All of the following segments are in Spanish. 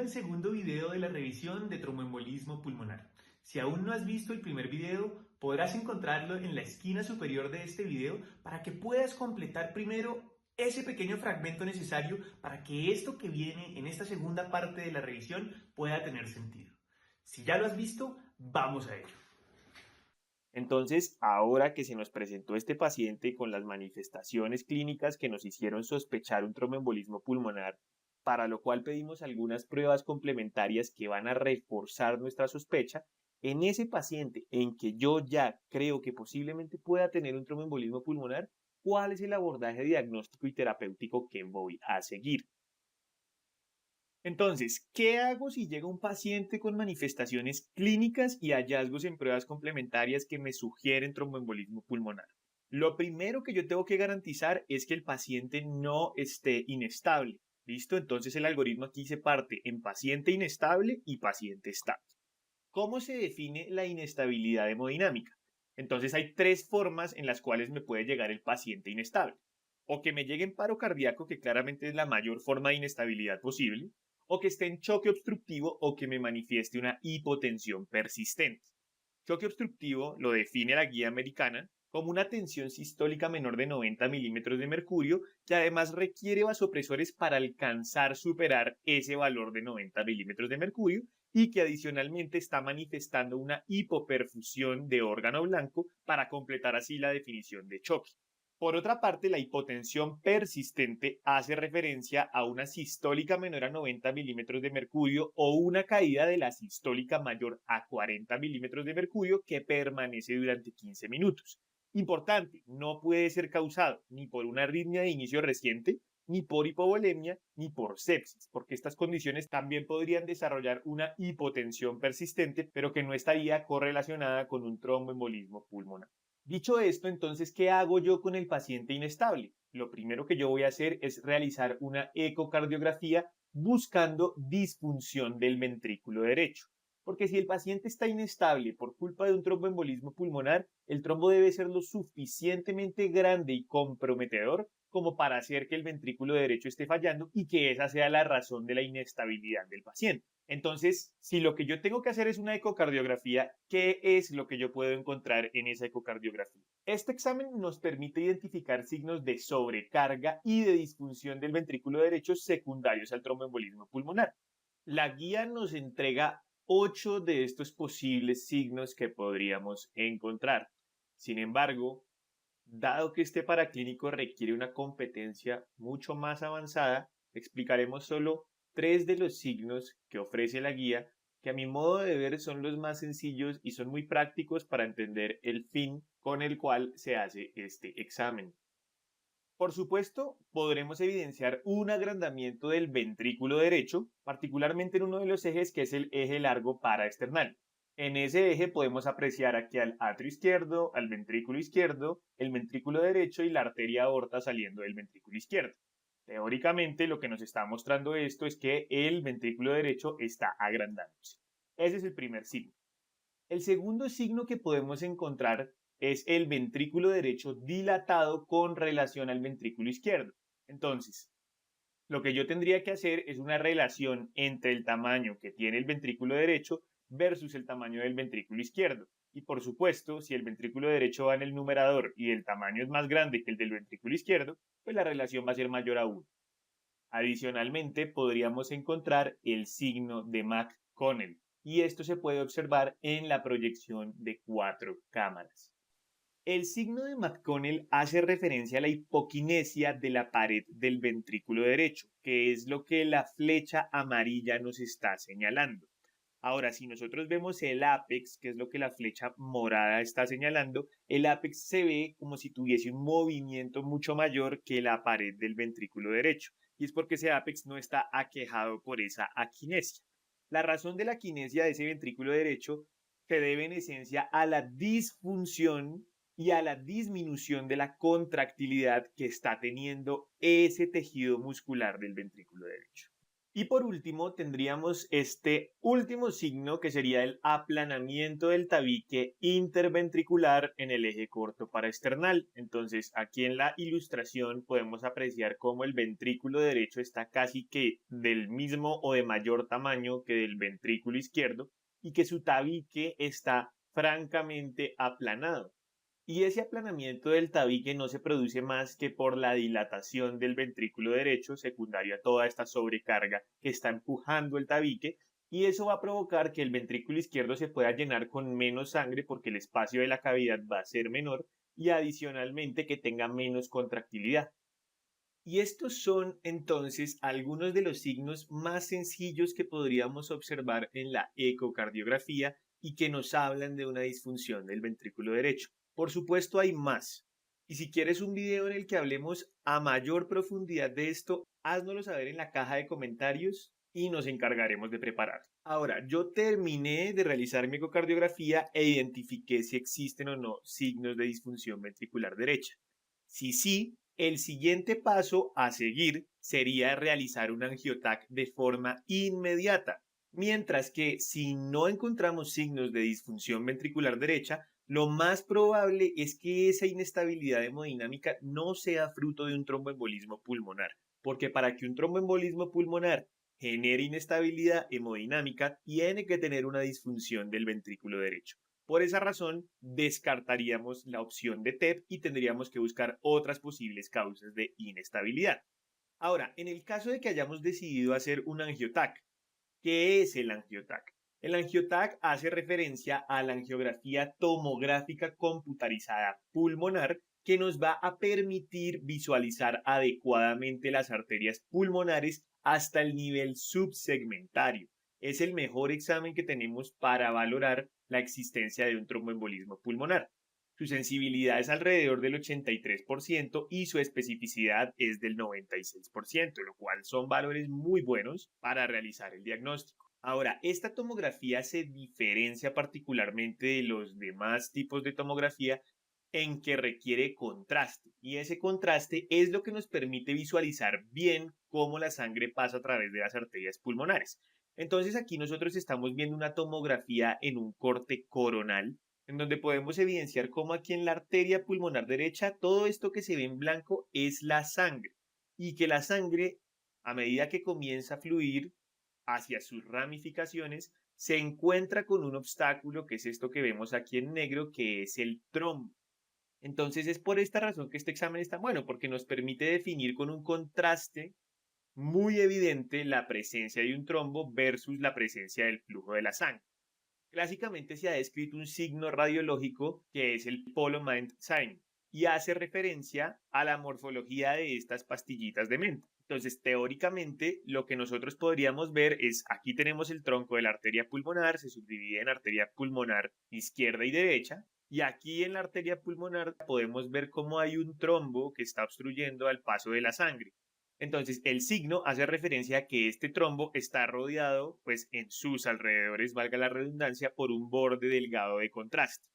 el segundo video de la revisión de tromboembolismo pulmonar. Si aún no has visto el primer video, podrás encontrarlo en la esquina superior de este video para que puedas completar primero ese pequeño fragmento necesario para que esto que viene en esta segunda parte de la revisión pueda tener sentido. Si ya lo has visto, vamos a ello. Entonces, ahora que se nos presentó este paciente con las manifestaciones clínicas que nos hicieron sospechar un tromboembolismo pulmonar, para lo cual pedimos algunas pruebas complementarias que van a reforzar nuestra sospecha, en ese paciente en que yo ya creo que posiblemente pueda tener un tromboembolismo pulmonar, ¿cuál es el abordaje diagnóstico y terapéutico que voy a seguir? Entonces, ¿qué hago si llega un paciente con manifestaciones clínicas y hallazgos en pruebas complementarias que me sugieren tromboembolismo pulmonar? Lo primero que yo tengo que garantizar es que el paciente no esté inestable. ¿Listo? Entonces el algoritmo aquí se parte en paciente inestable y paciente estable. ¿Cómo se define la inestabilidad hemodinámica? Entonces hay tres formas en las cuales me puede llegar el paciente inestable. O que me llegue en paro cardíaco, que claramente es la mayor forma de inestabilidad posible, o que esté en choque obstructivo o que me manifieste una hipotensión persistente. Choque obstructivo lo define la guía americana como una tensión sistólica menor de 90 milímetros de mercurio que además requiere vasopresores para alcanzar superar ese valor de 90 milímetros de mercurio y que adicionalmente está manifestando una hipoperfusión de órgano blanco para completar así la definición de choque. Por otra parte, la hipotensión persistente hace referencia a una sistólica menor a 90 milímetros de mercurio o una caída de la sistólica mayor a 40 milímetros de mercurio que permanece durante 15 minutos. Importante, no puede ser causado ni por una arritmia de inicio reciente, ni por hipovolemia, ni por sepsis, porque estas condiciones también podrían desarrollar una hipotensión persistente, pero que no estaría correlacionada con un tromboembolismo pulmonar. Dicho esto, entonces, ¿qué hago yo con el paciente inestable? Lo primero que yo voy a hacer es realizar una ecocardiografía buscando disfunción del ventrículo derecho. Porque si el paciente está inestable por culpa de un tromboembolismo pulmonar, el trombo debe ser lo suficientemente grande y comprometedor como para hacer que el ventrículo derecho esté fallando y que esa sea la razón de la inestabilidad del paciente. Entonces, si lo que yo tengo que hacer es una ecocardiografía, ¿qué es lo que yo puedo encontrar en esa ecocardiografía? Este examen nos permite identificar signos de sobrecarga y de disfunción del ventrículo derecho secundarios al tromboembolismo pulmonar. La guía nos entrega 8 de estos posibles signos que podríamos encontrar. Sin embargo, dado que este paraclínico requiere una competencia mucho más avanzada, explicaremos solo 3 de los signos que ofrece la guía, que a mi modo de ver son los más sencillos y son muy prácticos para entender el fin con el cual se hace este examen. Por supuesto, podremos evidenciar un agrandamiento del ventrículo derecho, particularmente en uno de los ejes que es el eje largo paraesternal. En ese eje podemos apreciar aquí al atrio izquierdo, al ventrículo izquierdo, el ventrículo derecho y la arteria aorta saliendo del ventrículo izquierdo. Teóricamente, lo que nos está mostrando esto es que el ventrículo derecho está agrandándose. Ese es el primer signo. El segundo signo que podemos encontrar es el ventrículo derecho dilatado con relación al ventrículo izquierdo. Entonces, lo que yo tendría que hacer es una relación entre el tamaño que tiene el ventrículo derecho versus el tamaño del ventrículo izquierdo. Y por supuesto, si el ventrículo derecho va en el numerador y el tamaño es más grande que el del ventrículo izquierdo, pues la relación va a ser mayor a 1. Adicionalmente, podríamos encontrar el signo de McConnell, y esto se puede observar en la proyección de 4 cámaras. El signo de McConnell hace referencia a la hipoquinesia de la pared del ventrículo derecho, que es lo que la flecha amarilla nos está señalando. Ahora, si nosotros vemos el ápex, que es lo que la flecha morada está señalando, el ápex se ve como si tuviese un movimiento mucho mayor que la pared del ventrículo derecho. Y es porque ese ápex no está aquejado por esa aquinesia. La razón de la aquinesia de ese ventrículo derecho se debe en esencia a la disfunción y a la disminución de la contractilidad que está teniendo ese tejido muscular del ventrículo derecho. Y por último, tendríamos este último signo que sería el aplanamiento del tabique interventricular en el eje corto paraesternal. Entonces, aquí en la ilustración podemos apreciar cómo el ventrículo derecho está casi que del mismo o de mayor tamaño que del ventrículo izquierdo y que su tabique está francamente aplanado. Y ese aplanamiento del tabique no se produce más que por la dilatación del ventrículo derecho, secundaria a toda esta sobrecarga que está empujando el tabique, y eso va a provocar que el ventrículo izquierdo se pueda llenar con menos sangre porque el espacio de la cavidad va a ser menor y adicionalmente que tenga menos contractilidad. Y estos son entonces algunos de los signos más sencillos que podríamos observar en la ecocardiografía y que nos hablan de una disfunción del ventrículo derecho. Por supuesto hay más. Y si quieres un video en el que hablemos a mayor profundidad de esto, háznoslo saber en la caja de comentarios y nos encargaremos de preparar. Ahora, yo terminé de realizar mi ecocardiografía e identifiqué si existen o no signos de disfunción ventricular derecha. Si sí, el siguiente paso a seguir sería realizar un angiotac de forma inmediata, mientras que si no encontramos signos de disfunción ventricular derecha, lo más probable es que esa inestabilidad hemodinámica no sea fruto de un tromboembolismo pulmonar, porque para que un tromboembolismo pulmonar genere inestabilidad hemodinámica, tiene que tener una disfunción del ventrículo derecho. Por esa razón, descartaríamos la opción de TEP y tendríamos que buscar otras posibles causas de inestabilidad. Ahora, en el caso de que hayamos decidido hacer un angiotac, ¿qué es el angiotac? El angiotac hace referencia a la angiografía tomográfica computarizada pulmonar que nos va a permitir visualizar adecuadamente las arterias pulmonares hasta el nivel subsegmentario. Es el mejor examen que tenemos para valorar la existencia de un tromboembolismo pulmonar. Su sensibilidad es alrededor del 83% y su especificidad es del 96%, lo cual son valores muy buenos para realizar el diagnóstico. Ahora, esta tomografía se diferencia particularmente de los demás tipos de tomografía en que requiere contraste, y ese contraste es lo que nos permite visualizar bien cómo la sangre pasa a través de las arterias pulmonares. Entonces aquí nosotros estamos viendo una tomografía en un corte coronal, en donde podemos evidenciar cómo aquí en la arteria pulmonar derecha todo esto que se ve en blanco es la sangre, y que la sangre, a medida que comienza a fluir hacia sus ramificaciones, se encuentra con un obstáculo que es esto que vemos aquí en negro, que es el trombo. Entonces es por esta razón que este examen es tan bueno, porque nos permite definir con un contraste muy evidente la presencia de un trombo versus la presencia del flujo de la sangre. Clásicamente se ha descrito un signo radiológico que es el Polo-Mind sign y hace referencia a la morfología de estas pastillitas de menta. Entonces, teóricamente, lo que nosotros podríamos ver es, aquí tenemos el tronco de la arteria pulmonar, se subdivide en arteria pulmonar izquierda y derecha, y aquí en la arteria pulmonar podemos ver cómo hay un trombo que está obstruyendo al paso de la sangre. Entonces, el signo hace referencia a que este trombo está rodeado, pues en sus alrededores, valga la redundancia, por un borde delgado de contraste.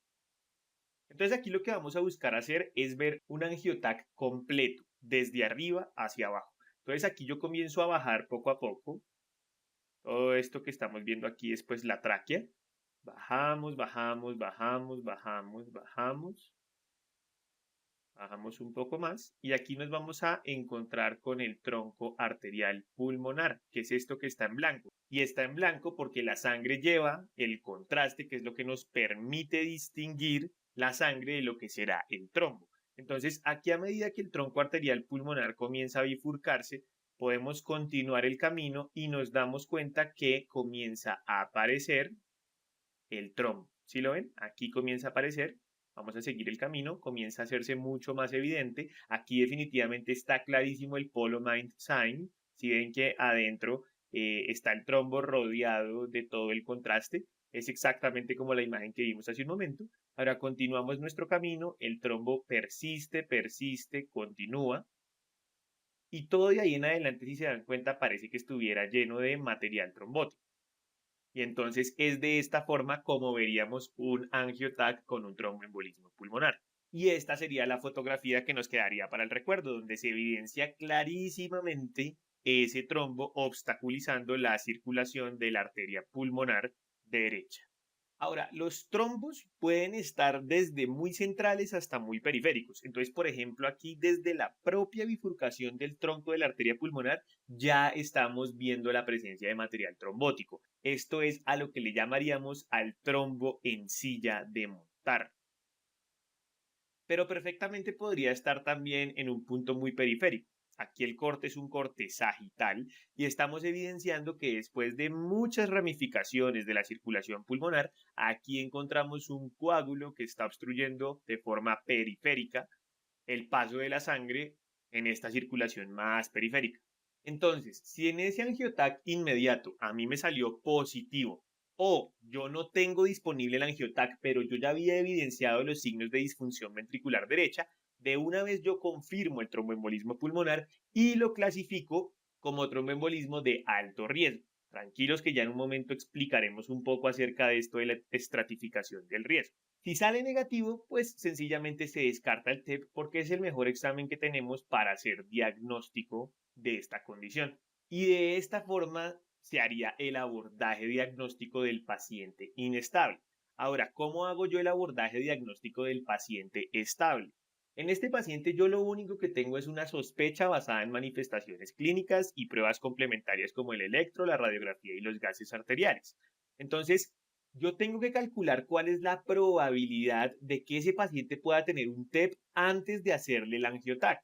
Entonces, aquí lo que vamos a buscar hacer es ver un angiotac completo, desde arriba hacia abajo. Entonces, aquí yo comienzo a bajar poco a poco. Todo esto que estamos viendo aquí es pues la tráquea. Bajamos, bajamos, bajamos, bajamos, bajamos. Bajamos un poco más y aquí nos vamos a encontrar con el tronco arterial pulmonar, que es esto que está en blanco. Y está en blanco porque la sangre lleva el contraste, que es lo que nos permite distinguir la sangre de lo que será el trombo. Entonces, aquí a medida que el tronco arterial pulmonar comienza a bifurcarse, podemos continuar el camino y nos damos cuenta que comienza a aparecer el trombo. ¿Sí lo ven? Aquí comienza a aparecer. Vamos a seguir el camino, comienza a hacerse mucho más evidente. Aquí definitivamente está clarísimo el Polo-Mind sign. Si ven que adentro está el trombo rodeado de todo el contraste, es exactamente como la imagen que vimos hace un momento. Ahora continuamos nuestro camino, el trombo persiste, persiste, continúa. Y todo de ahí en adelante, si se dan cuenta, parece que estuviera lleno de material trombótico. Y entonces es de esta forma como veríamos un angiotac con un tromboembolismo pulmonar. Y esta sería la fotografía que nos quedaría para el recuerdo, donde se evidencia clarísimamente ese trombo obstaculizando la circulación de la arteria pulmonar derecha. Ahora, los trombos pueden estar desde muy centrales hasta muy periféricos. Entonces, por ejemplo, aquí desde la propia bifurcación del tronco de la arteria pulmonar ya estamos viendo la presencia de material trombótico. Esto es a lo que le llamaríamos al trombo en silla de montar. Pero perfectamente podría estar también en un punto muy periférico. Aquí el corte es un corte sagital y estamos evidenciando que después de muchas ramificaciones de la circulación pulmonar, aquí encontramos un coágulo que está obstruyendo de forma periférica el paso de la sangre en esta circulación más periférica. Entonces, si en ese angiotac inmediato a mí me salió positivo o yo no tengo disponible el angiotac, pero yo ya había evidenciado los signos de disfunción ventricular derecha, de una vez yo confirmo el tromboembolismo pulmonar y lo clasifico como tromboembolismo de alto riesgo. Tranquilos que ya en un momento explicaremos un poco acerca de esto de la estratificación del riesgo. Si sale negativo, pues sencillamente se descarta el TEP porque es el mejor examen que tenemos para hacer diagnóstico de esta condición. Y de esta forma se haría el abordaje diagnóstico del paciente inestable. Ahora, ¿cómo hago yo el abordaje diagnóstico del paciente estable? En este paciente yo lo único que tengo es una sospecha basada en manifestaciones clínicas y pruebas complementarias como el electro, la radiografía y los gases arteriales. Entonces, yo tengo que calcular cuál es la probabilidad de que ese paciente pueda tener un TEP antes de hacerle el angiotac,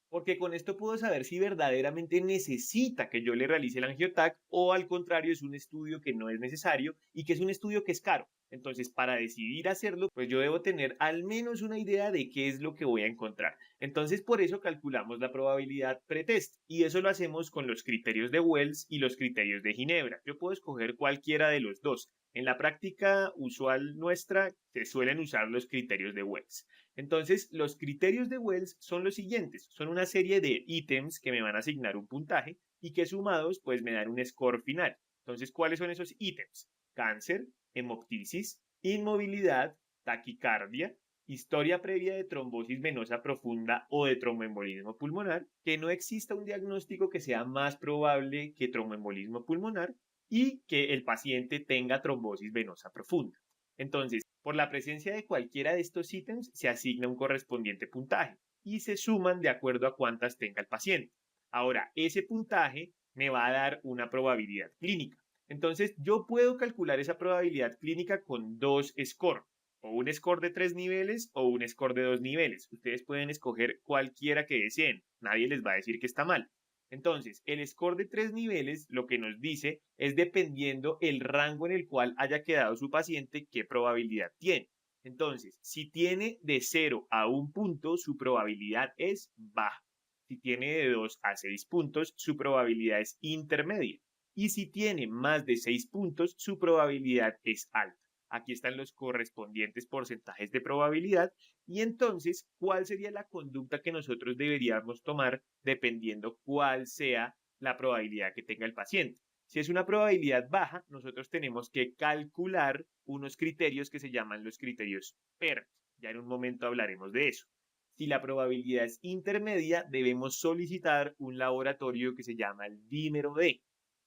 porque con esto puedo saber si verdaderamente necesita que yo le realice el angiotac o al contrario es un estudio que no es necesario y que es un estudio que es caro. Entonces, para decidir hacerlo, pues yo debo tener al menos una idea de qué es lo que voy a encontrar. Entonces, por eso calculamos la probabilidad pretest y eso lo hacemos con los criterios de Wells y los criterios de Ginebra. Yo puedo escoger cualquiera de los dos. En la práctica usual nuestra se suelen usar los criterios de Wells. Entonces, los criterios de Wells son los siguientes. Son una serie de ítems que me van a asignar un puntaje y que sumados pues me dan un score final. Entonces, ¿cuáles son esos ítems? Cáncer, hemoptisis, inmovilidad, taquicardia, historia previa de trombosis venosa profunda o de tromboembolismo pulmonar, que no exista un diagnóstico que sea más probable que tromboembolismo pulmonar y que el paciente tenga trombosis venosa profunda. Entonces, por la presencia de cualquiera de estos ítems se asigna un correspondiente puntaje y se suman de acuerdo a cuántas tenga el paciente. Ahora, ese puntaje me va a dar una probabilidad clínica. Entonces, yo puedo calcular esa probabilidad clínica con dos scores, o un score de 3 niveles o un score de 2 niveles. Ustedes pueden escoger cualquiera que deseen. Nadie les va a decir que está mal. Entonces, el score de 3 niveles lo que nos dice es dependiendo el rango en el cual haya quedado su paciente, qué probabilidad tiene. Entonces, si tiene de 0 a 1 punto, su probabilidad es baja. Si tiene de 2 a 6 puntos, su probabilidad es intermedia. Y si tiene más de 6 puntos, su probabilidad es alta. Aquí están los correspondientes porcentajes de probabilidad y entonces, ¿cuál sería la conducta que nosotros deberíamos tomar dependiendo cuál sea la probabilidad que tenga el paciente? Si es una probabilidad baja, nosotros tenemos que calcular unos criterios que se llaman los criterios PERT. Ya en un momento hablaremos de eso. Si la probabilidad es intermedia, debemos solicitar un laboratorio que se llama el dímero D.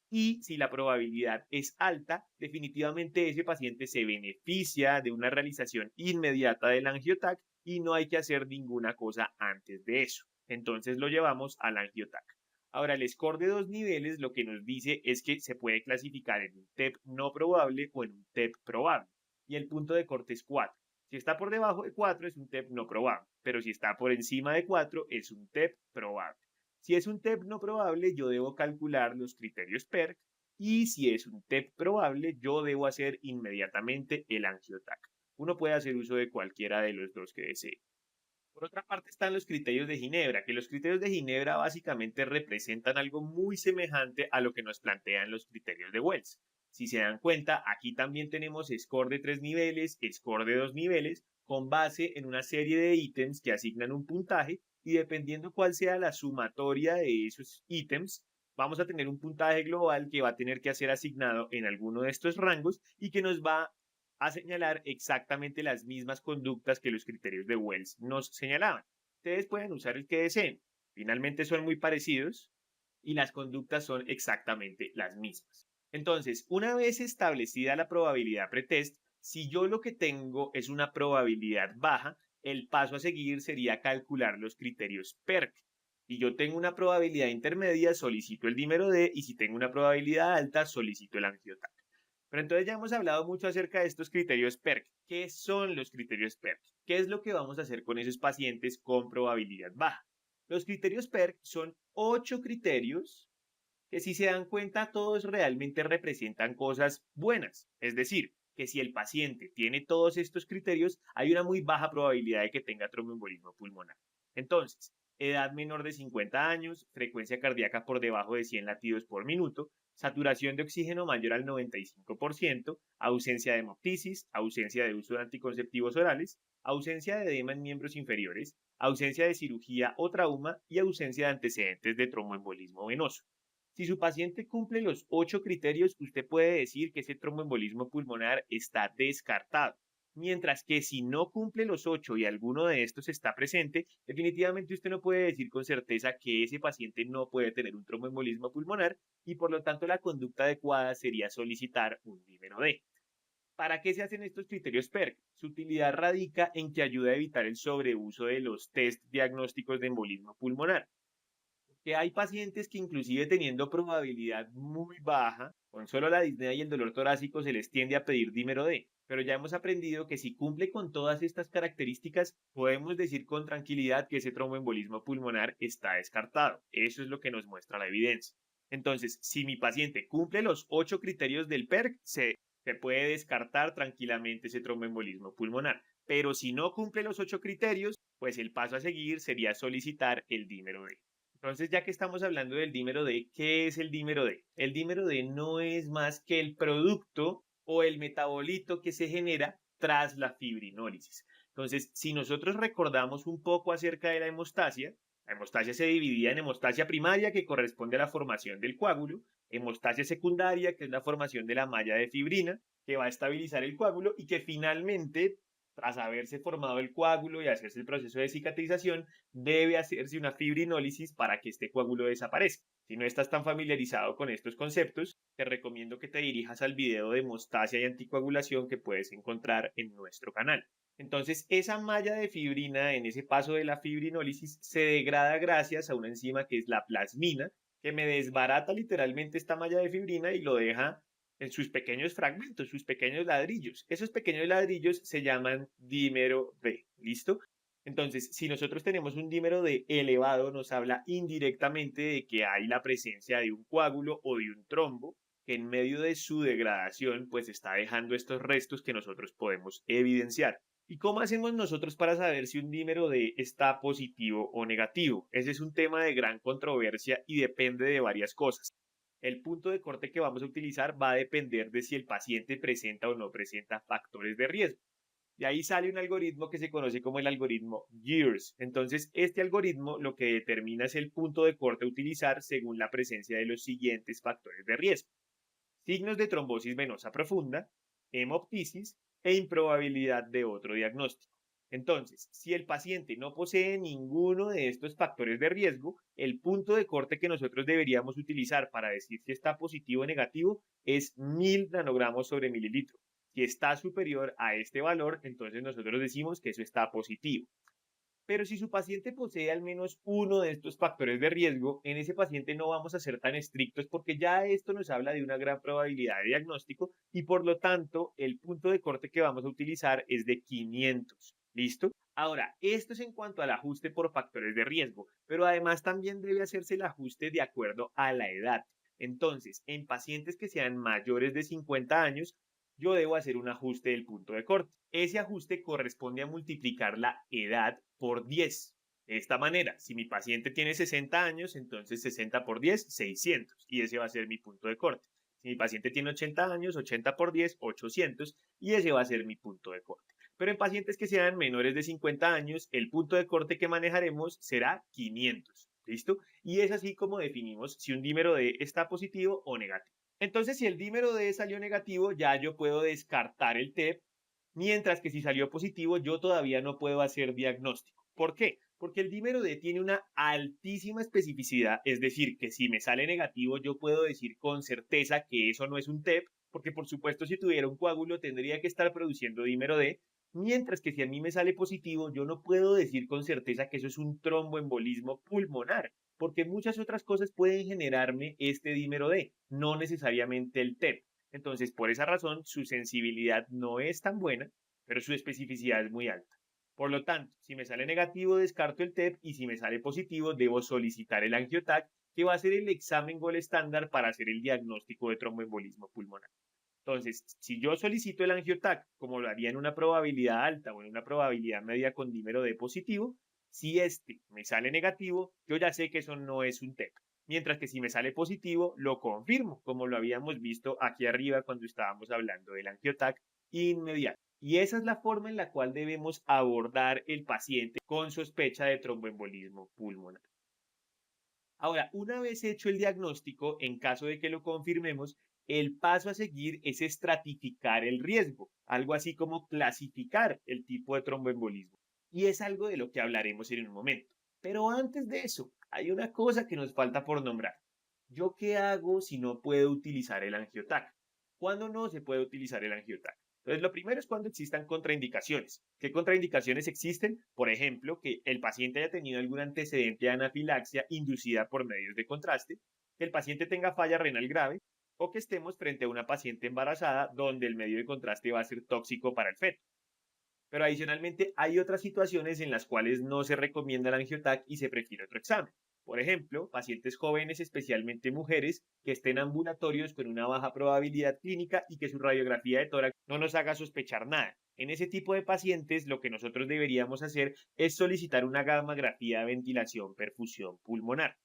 Y si la probabilidad es alta, definitivamente ese paciente se beneficia de una realización inmediata del angiotac y no hay que hacer ninguna cosa antes de eso. Entonces lo llevamos al angiotac. Ahora, el score de 2 niveles lo que nos dice es que se puede clasificar en un TEP no probable o en un TEP probable. Y el punto de corte es 4. Si está por debajo de 4 es un TEP no probable, pero si está por encima de 4 es un TEP probable. Si es un TEP no probable, yo debo calcular los criterios PERC y si es un TEP probable, yo debo hacer inmediatamente el angiotac. Uno puede hacer uso de cualquiera de los dos que desee. Por otra parte están los criterios de Ginebra, que los criterios de Ginebra básicamente representan algo muy semejante a lo que nos plantean los criterios de Wells. Si se dan cuenta, aquí también tenemos score de 3 niveles, score de 2 niveles, con base en una serie de ítems que asignan un puntaje y dependiendo cuál sea la sumatoria de esos ítems, vamos a tener un puntaje global que va a tener que ser asignado en alguno de estos rangos y que nos va a señalar exactamente las mismas conductas que los criterios de Wells nos señalaban. Ustedes pueden usar el que deseen. Finalmente son muy parecidos y las conductas son exactamente las mismas. Entonces, una vez establecida la probabilidad pretest, si yo lo que tengo es una probabilidad baja, el paso a seguir sería calcular los criterios PERC. Si yo tengo una probabilidad intermedia, solicito el dímero D, y si tengo una probabilidad alta, solicito el angiotac. Pero entonces ya hemos hablado mucho acerca de estos criterios PERC. ¿Qué son los criterios PERC? ¿Qué es lo que vamos a hacer con esos pacientes con probabilidad baja? Los criterios PERC son 8 criterios que, si se dan cuenta, todos realmente representan cosas buenas. Es decir, que si el paciente tiene todos estos criterios, hay una muy baja probabilidad de que tenga tromboembolismo pulmonar. Entonces, edad menor de 50 años, frecuencia cardíaca por debajo de 100 latidos por minuto, saturación de oxígeno mayor al 95%, ausencia de hemoptisis, ausencia de uso de anticonceptivos orales, ausencia de edema en miembros inferiores, ausencia de cirugía o trauma y ausencia de antecedentes de tromboembolismo venoso. Si su paciente cumple los 8 criterios, usted puede decir que ese tromboembolismo pulmonar está descartado. Mientras que si no cumple los 8 y alguno de estos está presente, definitivamente usted no puede decir con certeza que ese paciente no puede tener un tromboembolismo pulmonar, y por lo tanto la conducta adecuada sería solicitar un dímero D. ¿Para qué se hacen estos criterios PERC? Su utilidad radica en que ayuda a evitar el sobreuso de los test diagnósticos de embolismo pulmonar. Que hay pacientes que, inclusive teniendo probabilidad muy baja, con solo la disnea y el dolor torácico, se les tiende a pedir dímero D. Pero ya hemos aprendido que si cumple con todas estas características, podemos decir con tranquilidad que ese tromboembolismo pulmonar está descartado. Eso es lo que nos muestra la evidencia. Entonces, si mi paciente cumple los 8 criterios del PERC, se puede descartar tranquilamente ese tromboembolismo pulmonar. Pero si no cumple los 8 criterios, pues el paso a seguir sería solicitar el dímero D. Entonces, ya que estamos hablando del dímero D, ¿qué es el dímero D? El dímero D no es más que el producto o el metabolito que se genera tras la fibrinólisis. Entonces, si nosotros recordamos un poco acerca de la hemostasia se dividía en hemostasia primaria, que corresponde a la formación del coágulo, hemostasia secundaria, que es la formación de la malla de fibrina, que va a estabilizar el coágulo, y que finalmente, tras haberse formado el coágulo y hacerse el proceso de cicatrización, debe hacerse una fibrinólisis para que este coágulo desaparezca. Si no estás tan familiarizado con estos conceptos, te recomiendo que te dirijas al video de hemostasia y anticoagulación que puedes encontrar en nuestro canal. Entonces, esa malla de fibrina, en ese paso de la fibrinólisis, se degrada gracias a una enzima que es la plasmina, que me desbarata literalmente esta malla de fibrina y lo deja en sus pequeños fragmentos, sus pequeños ladrillos. Esos pequeños ladrillos se llaman dímero D. ¿Listo? Entonces, si nosotros tenemos un dímero D elevado, nos habla indirectamente de que hay la presencia de un coágulo o de un trombo que, en medio de su degradación, pues está dejando estos restos que nosotros podemos evidenciar. ¿Y cómo hacemos nosotros para saber si un dímero D está positivo o negativo? Ese es un tema de gran controversia y depende de varias cosas. El punto de corte que vamos a utilizar va a depender de si el paciente presenta o no presenta factores de riesgo. De ahí sale un algoritmo que se conoce como el algoritmo GEARS. Entonces, este algoritmo lo que determina es el punto de corte a utilizar según la presencia de los siguientes factores de riesgo: signos de trombosis venosa profunda, hemoptisis e improbabilidad de otro diagnóstico. Entonces, si el paciente no posee ninguno de estos factores de riesgo, el punto de corte que nosotros deberíamos utilizar para decir si está positivo o negativo es 1000 nanogramos sobre mililitro. Si está superior a este valor, entonces nosotros decimos que eso está positivo. Pero si su paciente posee al menos uno de estos factores de riesgo, en ese paciente no vamos a ser tan estrictos, porque ya esto nos habla de una gran probabilidad de diagnóstico, y por lo tanto el punto de corte que vamos a utilizar es de 500. ¿Listo? Ahora, esto es en cuanto al ajuste por factores de riesgo, pero además también debe hacerse el ajuste de acuerdo a la edad. Entonces, en pacientes que sean mayores de 50 años, yo debo hacer un ajuste del punto de corte. Ese ajuste corresponde a multiplicar la edad por 10. De esta manera, si mi paciente tiene 60 años, entonces 60 por 10, 600, y ese va a ser mi punto de corte. Si mi paciente tiene 80 años, 80 por 10, 800, y ese va a ser mi punto de corte. Pero en pacientes que sean menores de 50 años, el punto de corte que manejaremos será 500. ¿Listo? Y es así como definimos si un dímero D está positivo o negativo. Entonces, si el dímero D salió negativo, ya yo puedo descartar el TEP, mientras que si salió positivo, yo todavía no puedo hacer diagnóstico. ¿Por qué? Porque el dímero D tiene una altísima especificidad, es decir, que si me sale negativo yo puedo decir con certeza que eso no es un TEP, porque por supuesto si tuviera un coágulo tendría que estar produciendo dímero D, mientras que si a mí me sale positivo yo no puedo decir con certeza que eso es un tromboembolismo pulmonar, porque muchas otras cosas pueden generarme este dímero D, no necesariamente el TEP. Entonces, por esa razón, su sensibilidad no es tan buena, pero su especificidad es muy alta. Por lo tanto, si me sale negativo, descarto el TEP y si me sale positivo, debo solicitar el angioTAC, que va a ser el examen gol estándar para hacer el diagnóstico de tromboembolismo pulmonar. Entonces, si yo solicito el angioTAC, como lo haría en una probabilidad alta o en una probabilidad media con dímero D positivo, si este me sale negativo, yo ya sé que eso no es un TEP. Mientras que si me sale positivo, lo confirmo, como lo habíamos visto aquí arriba cuando estábamos hablando del angioTAC inmediato. Y esa es la forma en la cual debemos abordar el paciente con sospecha de tromboembolismo pulmonar. Ahora, una vez hecho el diagnóstico, en caso de que lo confirmemos, el paso a seguir es estratificar el riesgo, algo así como clasificar el tipo de tromboembolismo. Y es algo de lo que hablaremos en un momento. Pero antes de eso, hay una cosa que nos falta por nombrar. ¿Yo qué hago si no puedo utilizar el angioTAC? ¿Cuándo no se puede utilizar el angioTAC? Entonces, lo primero es cuando existan contraindicaciones. ¿Qué contraindicaciones existen? Por ejemplo, que el paciente haya tenido algún antecedente de anafilaxia inducida por medios de contraste, que el paciente tenga falla renal grave o que estemos frente a una paciente embarazada donde el medio de contraste va a ser tóxico para el feto. Pero adicionalmente hay otras situaciones en las cuales no se recomienda el angioTAC y se prefiere otro examen. Por ejemplo, pacientes jóvenes, especialmente mujeres, que estén ambulatorios con una baja probabilidad clínica y que su radiografía de tórax no nos haga sospechar nada. En ese tipo de pacientes, lo que nosotros deberíamos hacer es solicitar una gammagrafía de ventilación perfusión pulmonar.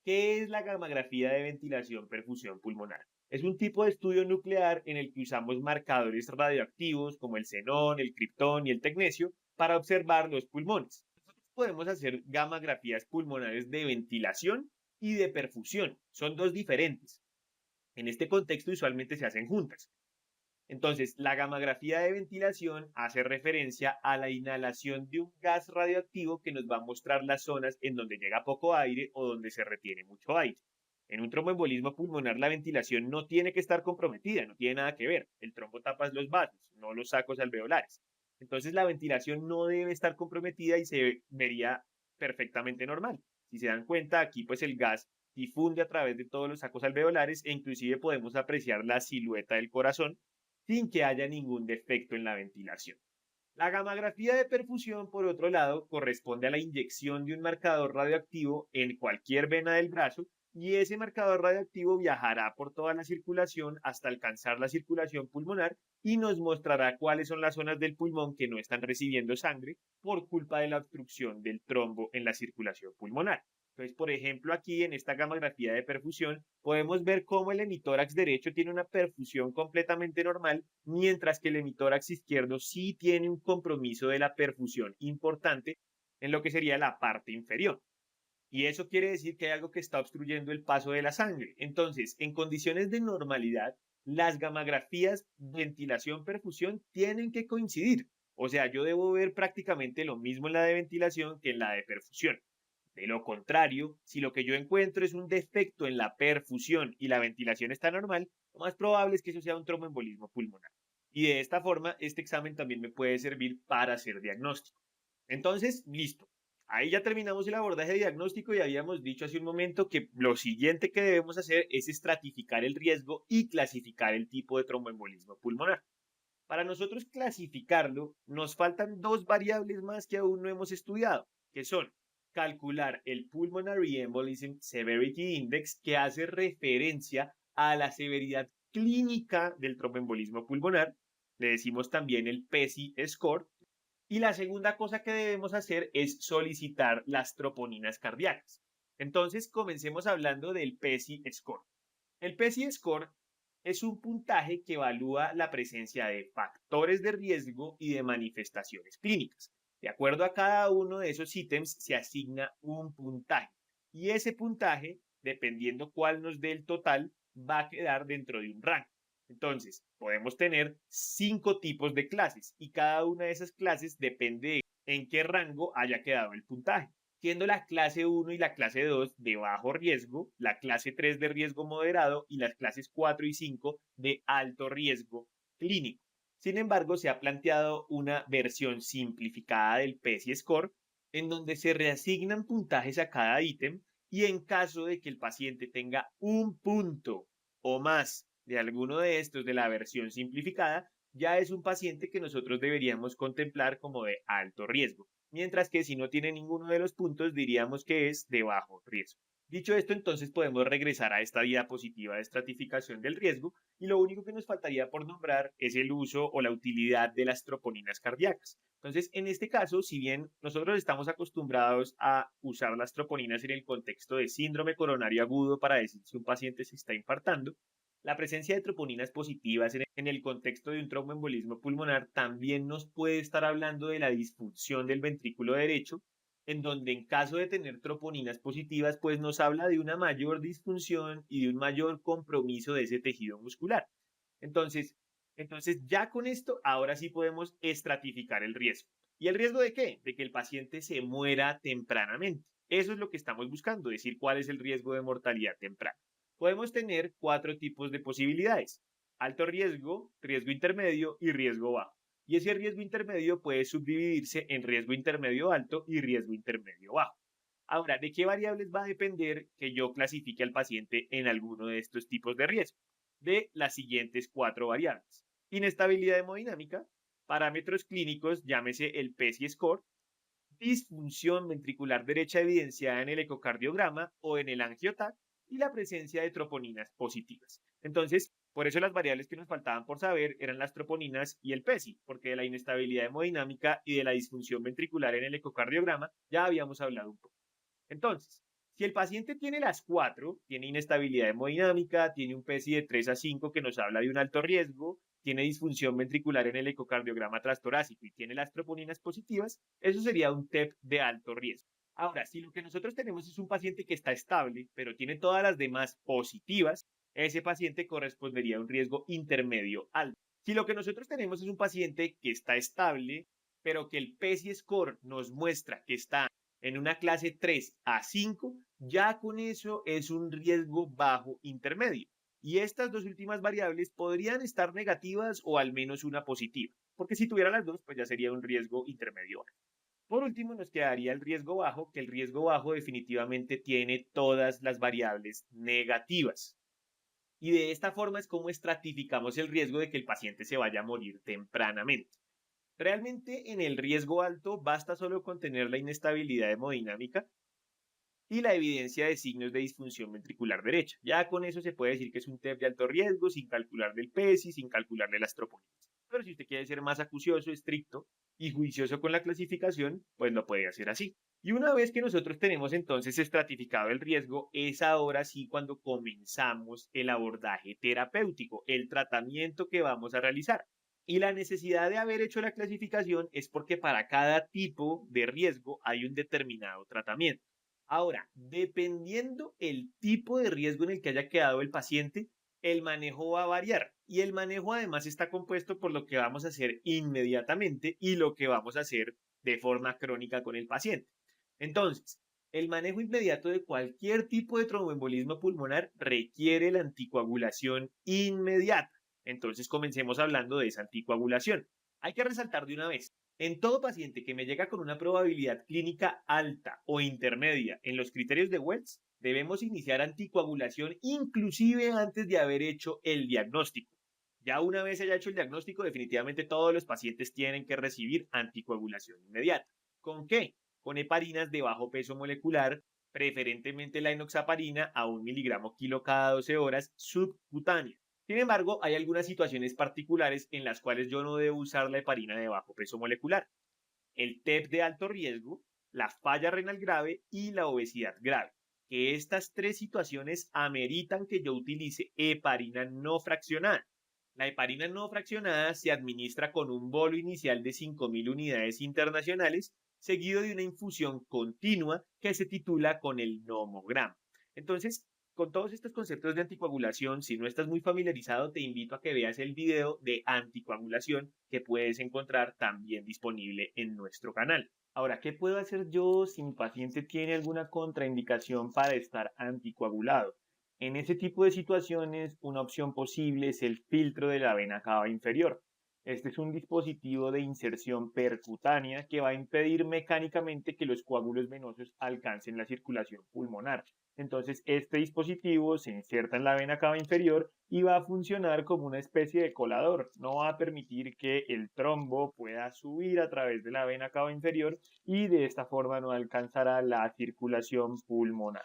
¿Qué es la gammagrafía de ventilación perfusión pulmonar? Es un tipo de estudio nuclear en el que usamos marcadores radioactivos como el xenón, el criptón y el tecnesio para observar los pulmones. Nosotros podemos hacer gammagrafías pulmonares de ventilación y de perfusión. Son dos diferentes. En este contexto usualmente se hacen juntas. Entonces, la gammagrafía de ventilación hace referencia a la inhalación de un gas radioactivo que nos va a mostrar las zonas en donde llega poco aire o donde se retiene mucho aire. En un tromboembolismo pulmonar la ventilación no tiene que estar comprometida, no tiene nada que ver. El trombo tapa los vasos, no los sacos alveolares. Entonces la ventilación no debe estar comprometida y se vería perfectamente normal. Si se dan cuenta, aquí pues el gas difunde a través de todos los sacos alveolares e inclusive podemos apreciar la silueta del corazón sin que haya ningún defecto en la ventilación. La gammagrafía de perfusión, por otro lado, corresponde a la inyección de un marcador radioactivo en cualquier vena del brazo y ese marcador radioactivo viajará por toda la circulación hasta alcanzar la circulación pulmonar y nos mostrará cuáles son las zonas del pulmón que no están recibiendo sangre por culpa de la obstrucción del trombo en la circulación pulmonar. Entonces, por ejemplo, aquí en esta gammagrafía de perfusión podemos ver cómo el hemitórax derecho tiene una perfusión completamente normal, mientras que el hemitórax izquierdo sí tiene un compromiso de la perfusión importante en lo que sería la parte inferior. Y eso quiere decir que hay algo que está obstruyendo el paso de la sangre. Entonces, en condiciones de normalidad, las gammagrafías ventilación-perfusión tienen que coincidir. O sea, yo debo ver prácticamente lo mismo en la de ventilación que en la de perfusión. De lo contrario, si lo que yo encuentro es un defecto en la perfusión y la ventilación está normal, lo más probable es que eso sea un tromboembolismo pulmonar. Y de esta forma, este examen también me puede servir para hacer diagnóstico. Entonces, listo. Ahí ya terminamos el abordaje diagnóstico y habíamos dicho hace un momento que lo siguiente que debemos hacer es estratificar el riesgo y clasificar el tipo de tromboembolismo pulmonar. Para nosotros clasificarlo, nos faltan dos variables más que aún no hemos estudiado, que son calcular el Pulmonary Embolism Severity Index, que hace referencia a la severidad clínica del tromboembolismo pulmonar. Le decimos también el PESI score. Y la segunda cosa que debemos hacer es solicitar las troponinas cardíacas. Entonces, comencemos hablando del PESI score. El PESI score es un puntaje que evalúa la presencia de factores de riesgo y de manifestaciones clínicas. De acuerdo a cada uno de esos ítems se asigna un puntaje y ese puntaje, dependiendo cuál nos dé el total, va a quedar dentro de un rango. Entonces, podemos tener 5 tipos de clases y cada una de esas clases depende de en qué rango haya quedado el puntaje, siendo la clase 1 y la clase 2 de bajo riesgo, la clase 3 de riesgo moderado y las clases 4 y 5 de alto riesgo clínico. Sin embargo, se ha planteado una versión simplificada del PESI Score, en donde se reasignan puntajes a cada ítem y en caso de que el paciente tenga un punto o más de alguno de estos de la versión simplificada, ya es un paciente que nosotros deberíamos contemplar como de alto riesgo, mientras que si no tiene ninguno de los puntos diríamos que es de bajo riesgo. Dicho esto, entonces podemos regresar a esta diapositiva de estratificación del riesgo y lo único que nos faltaría por nombrar es el uso o la utilidad de las troponinas cardíacas. Entonces, en este caso, si bien nosotros estamos acostumbrados a usar las troponinas en el contexto de síndrome coronario agudo para decir si un paciente se está infartando, la presencia de troponinas positivas en el contexto de un tromboembolismo pulmonar también nos puede estar hablando de la disfunción del ventrículo derecho, en donde en caso de tener troponinas positivas, pues nos habla de una mayor disfunción y de un mayor compromiso de ese tejido muscular. Entonces, entonces ya con esto, ahora sí podemos estratificar el riesgo. ¿Y el riesgo de qué? De que el paciente se muera tempranamente. Eso es lo que estamos buscando, decir cuál es el riesgo de mortalidad temprana. Podemos tener 4 tipos de posibilidades: alto riesgo, riesgo intermedio y riesgo bajo. Y ese riesgo intermedio puede subdividirse en riesgo intermedio alto y riesgo intermedio bajo. Ahora, ¿de qué variables va a depender que yo clasifique al paciente en alguno de estos tipos de riesgo? De las siguientes 4 variables: inestabilidad hemodinámica, parámetros clínicos, llámese el PESI score, disfunción ventricular derecha evidenciada en el ecocardiograma o en el angioTAC y la presencia de troponinas positivas. Entonces, por eso las variables que nos faltaban por saber eran las troponinas y el PESI, porque de la inestabilidad hemodinámica y de la disfunción ventricular en el ecocardiograma ya habíamos hablado un poco. Entonces, si el paciente tiene las 4, tiene inestabilidad hemodinámica, tiene un PESI de 3 a 5 que nos habla de un alto riesgo, tiene disfunción ventricular en el ecocardiograma transtorácico y tiene las troponinas positivas, eso sería un TEP de alto riesgo. Ahora, si lo que nosotros tenemos es un paciente que está estable, pero tiene todas las demás positivas, ese paciente correspondería a un riesgo intermedio alto. Si lo que nosotros tenemos es un paciente que está estable, pero que el PESI score nos muestra que está en una clase 3 a 5, ya con eso es un riesgo bajo intermedio. Y estas dos últimas variables podrían estar negativas o al menos una positiva, porque si tuviera las dos, pues ya sería un riesgo intermedio alto. Por último, nos quedaría el riesgo bajo, que el riesgo bajo definitivamente tiene todas las variables negativas. Y de esta forma es como estratificamos el riesgo de que el paciente se vaya a morir tempranamente. Realmente en el riesgo alto basta solo con tener la inestabilidad hemodinámica y la evidencia de signos de disfunción ventricular derecha. Ya con eso se puede decir que es un TEP de alto riesgo sin calcular del PESI, sin calcular de las troponinas. Pero si usted quiere ser más acucioso, estricto y juicioso con la clasificación, pues lo puede hacer así. Y una vez que nosotros tenemos entonces estratificado el riesgo, es ahora sí cuando comenzamos el abordaje terapéutico, el tratamiento que vamos a realizar. Y la necesidad de haber hecho la clasificación es porque para cada tipo de riesgo hay un determinado tratamiento. Ahora, dependiendo el tipo de riesgo en el que haya quedado el paciente, el manejo va a variar. Y el manejo además está compuesto por lo que vamos a hacer inmediatamente y lo que vamos a hacer de forma crónica con el paciente. Entonces, el manejo inmediato de cualquier tipo de tromboembolismo pulmonar requiere la anticoagulación inmediata. Entonces, comencemos hablando de esa anticoagulación. Hay que resaltar de una vez: en todo paciente que me llega con una probabilidad clínica alta o intermedia en los criterios de Wells, debemos iniciar anticoagulación inclusive antes de haber hecho el diagnóstico. Ya una vez haya hecho el diagnóstico, definitivamente todos los pacientes tienen que recibir anticoagulación inmediata. ¿Con qué? Con heparinas de bajo peso molecular, preferentemente la enoxaparina a 1 miligramo kilo cada 12 horas subcutánea. Sin embargo, hay algunas situaciones particulares en las cuales yo no debo usar la heparina de bajo peso molecular: el TEP de alto riesgo, la falla renal grave y la obesidad grave. Que estas 3 situaciones ameritan que yo utilice heparina no fraccionada. La heparina no fraccionada se administra con un bolo inicial de 5.000 unidades internacionales, seguido de una infusión continua que se titula con el nomograma. Entonces, Con todos estos conceptos de anticoagulación, si no estás muy familiarizado, te invito a que veas el video de anticoagulación que puedes encontrar también disponible en nuestro canal. Ahora, ¿qué puedo hacer yo si mi paciente tiene alguna contraindicación para estar anticoagulado? En ese tipo de situaciones, una opción posible es el filtro de la vena cava inferior. Este es un dispositivo de inserción percutánea que va a impedir mecánicamente que los coágulos venosos alcancen la circulación pulmonar. Entonces, este dispositivo se inserta en la vena cava inferior y va a funcionar como una especie de colador. No va a permitir que el trombo pueda subir a través de la vena cava inferior y de esta forma no alcanzará la circulación pulmonar.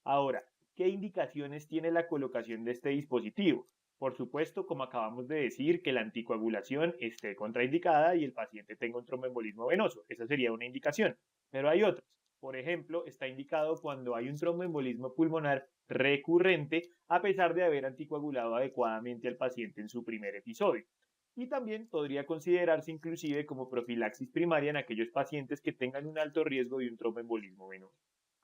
Ahora, ¿qué indicaciones tiene la colocación de este dispositivo? Por supuesto, como acabamos de decir, que la anticoagulación esté contraindicada y el paciente tenga un tromboembolismo venoso. Esa sería una indicación. Pero hay otras. Por ejemplo, está indicado cuando hay un tromboembolismo pulmonar recurrente a pesar de haber anticoagulado adecuadamente al paciente en su primer episodio. Y también podría considerarse inclusive como profilaxis primaria en aquellos pacientes que tengan un alto riesgo de un tromboembolismo venoso.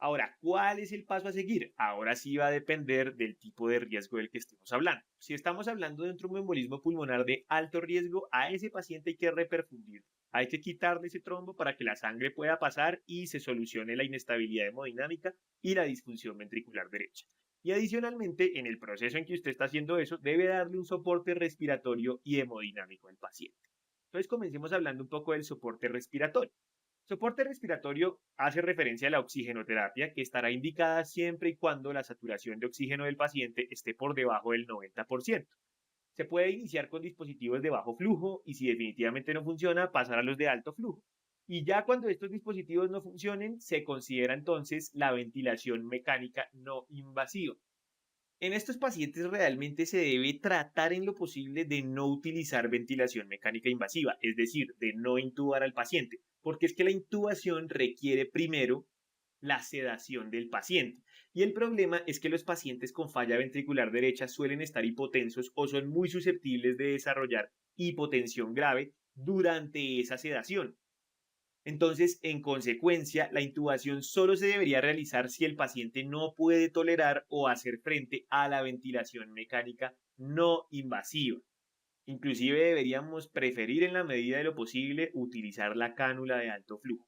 Ahora, ¿cuál es el paso a seguir? Ahora sí va a depender del tipo de riesgo del que estemos hablando. Si estamos hablando de un tromboembolismo pulmonar de alto riesgo, a ese paciente hay que reperfundir. Hay que quitarle ese trombo para que la sangre pueda pasar y se solucione la inestabilidad hemodinámica y la disfunción ventricular derecha. Y adicionalmente, en el proceso en que usted está haciendo eso, debe darle un soporte respiratorio y hemodinámico al paciente. Entonces, comencemos hablando un poco del soporte respiratorio. Soporte respiratorio hace referencia a la oxigenoterapia, que estará indicada siempre y cuando la saturación de oxígeno del paciente esté por debajo del 90%. Se puede iniciar con dispositivos de bajo flujo y si definitivamente no funciona, pasar a los de alto flujo. Y ya cuando estos dispositivos no funcionen, se considera entonces la ventilación mecánica no invasiva. En estos pacientes realmente se debe tratar en lo posible de no utilizar ventilación mecánica invasiva, es decir, de no intubar al paciente, porque es que la intubación requiere primero la sedación del paciente. Y el problema es que los pacientes con falla ventricular derecha suelen estar hipotensos o son muy susceptibles de desarrollar hipotensión grave durante esa sedación. Entonces, en consecuencia, la intubación solo se debería realizar si el paciente no puede tolerar o hacer frente a la ventilación mecánica no invasiva. Inclusive deberíamos preferir en la medida de lo posible utilizar la cánula de alto flujo.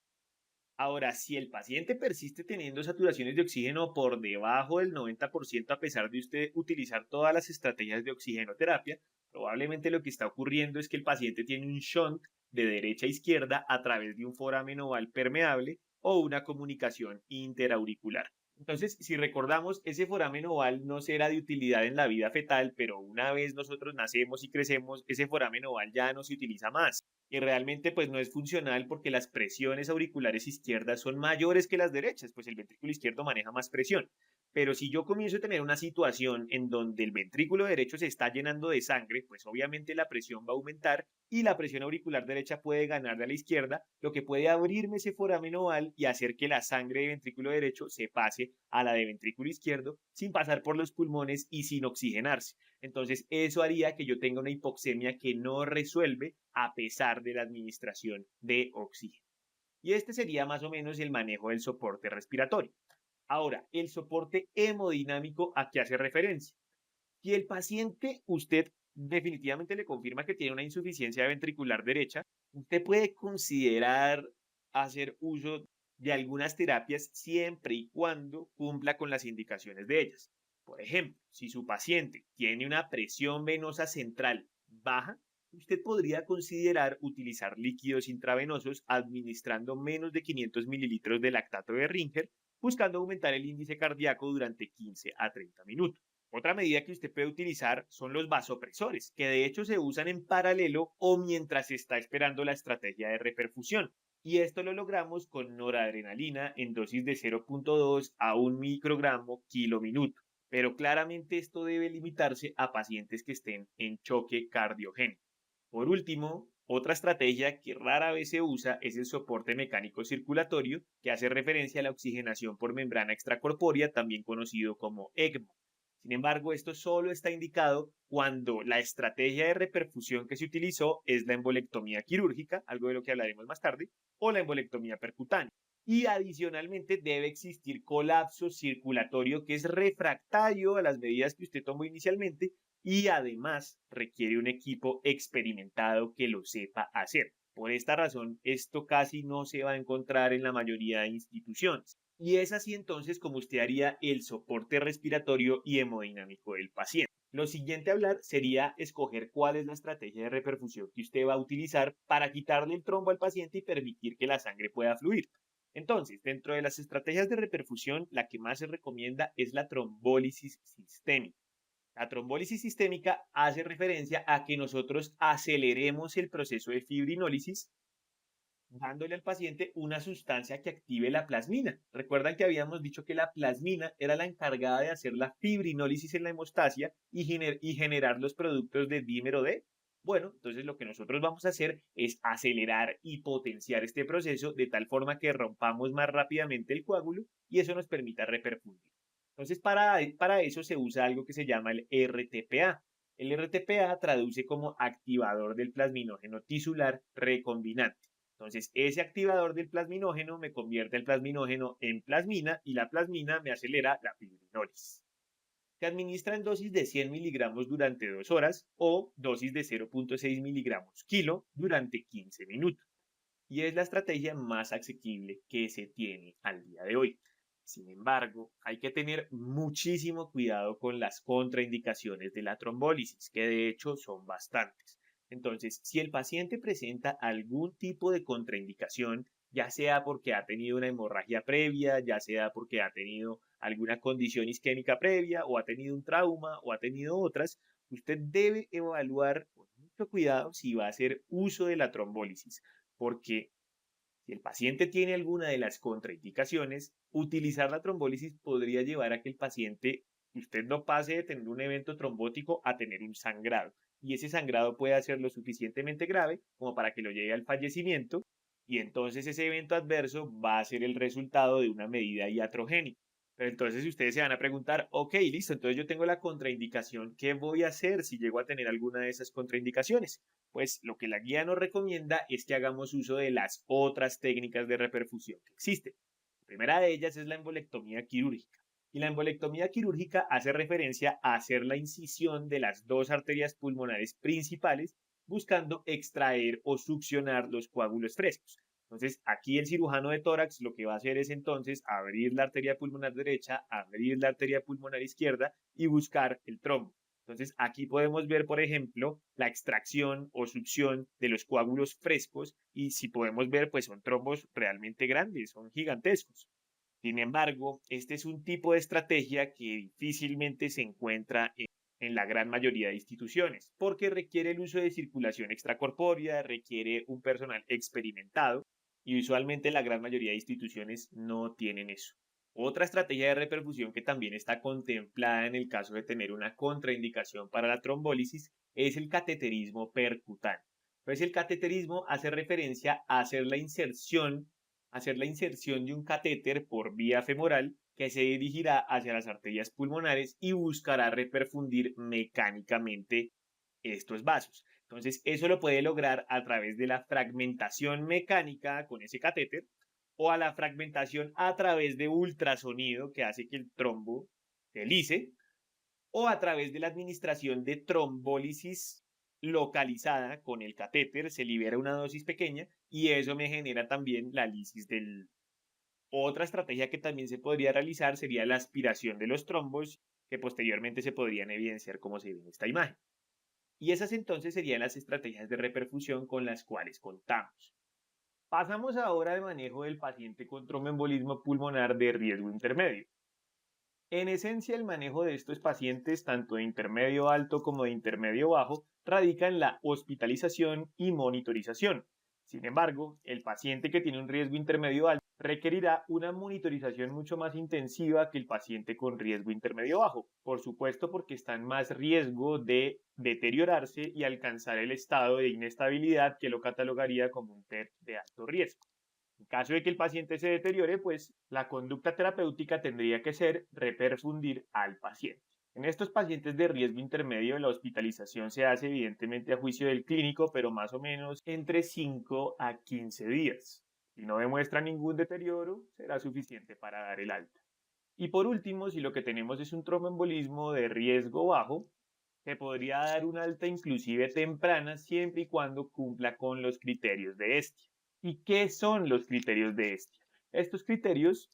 Ahora, si el paciente persiste teniendo saturaciones de oxígeno por debajo del 90% a pesar de usted utilizar todas las estrategias de oxigenoterapia, probablemente lo que está ocurriendo es que el paciente tiene un shunt de derecha a izquierda a través de un foramen oval permeable o una comunicación interauricular. Entonces, si recordamos, ese foramen oval no será de utilidad en la vida fetal, pero una vez nosotros nacemos y crecemos, ese foramen oval ya no se utiliza más y realmente pues no es funcional porque las presiones auriculares izquierdas son mayores que las derechas, pues el ventrículo izquierdo maneja más presión. Pero si yo comienzo a tener una situación en donde el ventrículo derecho se está llenando de sangre, pues obviamente la presión va a aumentar y la presión auricular derecha puede ganarle a la izquierda, lo que puede abrirme ese foramen oval y hacer que la sangre de ventrículo derecho se pase a la de ventrículo izquierdo sin pasar por los pulmones y sin oxigenarse. Entonces, eso haría que yo tenga una hipoxemia que no resuelve a pesar de la administración de oxígeno. Y este sería más o menos el manejo del soporte respiratorio. Ahora, el soporte hemodinámico, ¿a qué hace referencia? Si el paciente, usted definitivamente le confirma que tiene una insuficiencia ventricular derecha, usted puede considerar hacer uso de algunas terapias siempre y cuando cumpla con las indicaciones de ellas. Por ejemplo, si su paciente tiene una presión venosa central baja, usted podría considerar utilizar líquidos intravenosos administrando menos de 500 mililitros de lactato de Ringer, buscando aumentar el índice cardíaco durante 15 a 30 minutos. Otra medida que usted puede utilizar son los vasopresores, que de hecho se usan en paralelo o mientras se está esperando la estrategia de reperfusión. Y esto lo logramos con noradrenalina en dosis de 0.2 a 1 microgramo kilo minuto. Pero claramente esto debe limitarse a pacientes que estén en choque cardiogénico. Por último, otra estrategia que rara vez se usa es el soporte mecánico circulatorio, que hace referencia a la oxigenación por membrana extracorpórea, también conocido como ECMO. Sin embargo, esto solo está indicado cuando la estrategia de reperfusión que se utilizó es la embolectomía quirúrgica, algo de lo que hablaremos más tarde, o la embolectomía percutánea. Y adicionalmente debe existir colapso circulatorio que es refractario a las medidas que usted tomó inicialmente y además requiere un equipo experimentado que lo sepa hacer. Por esta razón, esto casi no se va a encontrar en la mayoría de instituciones. Y es así entonces como usted haría el soporte respiratorio y hemodinámico del paciente. Lo siguiente a hablar sería escoger cuál es la estrategia de reperfusión que usted va a utilizar para quitarle el trombo al paciente y permitir que la sangre pueda fluir. Entonces, dentro de las estrategias de reperfusión, la que más se recomienda es la trombólisis sistémica. La trombólisis sistémica hace referencia a que nosotros aceleremos el proceso de fibrinólisis dándole al paciente una sustancia que active la plasmina. Recuerdan que habíamos dicho que la plasmina era la encargada de hacer la fibrinólisis en la hemostasia y generar los productos de dímero D. Bueno, entonces lo que nosotros vamos a hacer es acelerar y potenciar este proceso de tal forma que rompamos más rápidamente el coágulo y eso nos permita reperfundir. Entonces, para eso se usa algo que se llama el RTPA. El RTPA traduce como activador del plasminógeno tisular recombinante. Entonces, ese activador del plasminógeno me convierte el plasminógeno en plasmina y la plasmina me acelera la fibrinólisis. Se administra en dosis de 100 miligramos durante 2 horas o dosis de 0,6 miligramos kilo durante 15 minutos. Y es la estrategia más asequible que se tiene al día de hoy. Sin embargo, hay que tener muchísimo cuidado con las contraindicaciones de la trombólisis, que de hecho son bastantes. Entonces, si el paciente presenta algún tipo de contraindicación, ya sea porque ha tenido una hemorragia previa, ya sea porque ha tenido alguna condición isquémica previa, o ha tenido un trauma, o ha tenido otras, usted debe evaluar con mucho cuidado si va a hacer uso de la trombólisis, porque si el paciente tiene alguna de las contraindicaciones, utilizar la trombólisis podría llevar a que el paciente, usted no pase de tener un evento trombótico a tener un sangrado. Y ese sangrado puede ser lo suficientemente grave como para que lo lleve al fallecimiento. Y entonces ese evento adverso va a ser el resultado de una medida iatrogénica. Pero entonces ustedes se van a preguntar, ok, listo, entonces yo tengo la contraindicación, ¿qué voy a hacer si llego a tener alguna de esas contraindicaciones? Pues lo que la guía nos recomienda es que hagamos uso de las otras técnicas de reperfusión que existen. La primera de ellas es la embolectomía quirúrgica. Y la embolectomía quirúrgica hace referencia a hacer la incisión de las dos arterias pulmonares principales buscando extraer o succionar los coágulos frescos. Entonces, aquí el cirujano de tórax lo que va a hacer es entonces abrir la arteria pulmonar derecha, abrir la arteria pulmonar izquierda y buscar el trombo. Entonces, aquí podemos ver, por ejemplo, la extracción o succión de los coágulos frescos y si podemos ver, pues son trombos realmente grandes, son gigantescos. Sin embargo, este es un tipo de estrategia que difícilmente se encuentra en la gran mayoría de instituciones, porque requiere el uso de circulación extracorpórea, requiere un personal experimentado y usualmente la gran mayoría de instituciones no tienen eso. Otra estrategia de reperfusión que también está contemplada en el caso de tener una contraindicación para la trombólisis es el cateterismo percutáneo. Pues el cateterismo hace referencia a hacer la inserción de un catéter por vía femoral que se dirigirá hacia las arterias pulmonares y buscará reperfundir mecánicamente estos vasos. Entonces, eso lo puede lograr a través de la fragmentación mecánica con ese catéter o a la fragmentación a través de ultrasonido que hace que el trombo se lise o a través de la administración de trombólisis localizada con el catéter, se libera una dosis pequeña y eso me genera también la lisis del. Otra estrategia que también se podría realizar sería la aspiración de los trombos, que posteriormente se podrían evidenciar como se ve en esta imagen. Y esas entonces serían las estrategias de reperfusión con las cuales contamos. Pasamos ahora al manejo del paciente con tromboembolismo pulmonar de riesgo intermedio. En esencia, el manejo de estos pacientes, tanto de intermedio alto como de intermedio bajo, radica en la hospitalización y monitorización. Sin embargo, el paciente que tiene un riesgo intermedio alto requerirá una monitorización mucho más intensiva que el paciente con riesgo intermedio bajo, por supuesto porque está en más riesgo de deteriorarse y alcanzar el estado de inestabilidad que lo catalogaría como un PET de alto riesgo. En caso de que el paciente se deteriore, pues la conducta terapéutica tendría que ser reperfundir al paciente. En estos pacientes de riesgo intermedio, la hospitalización se hace evidentemente a juicio del clínico, pero más o menos entre 5 a 15 días. Si no demuestra ningún deterioro, será suficiente para dar el alta. Y por último, si lo que tenemos es un tromboembolismo de riesgo bajo, se podría dar un alta inclusive temprana siempre y cuando cumpla con los criterios de Estia. ¿Y qué son los criterios de Estia? Estos criterios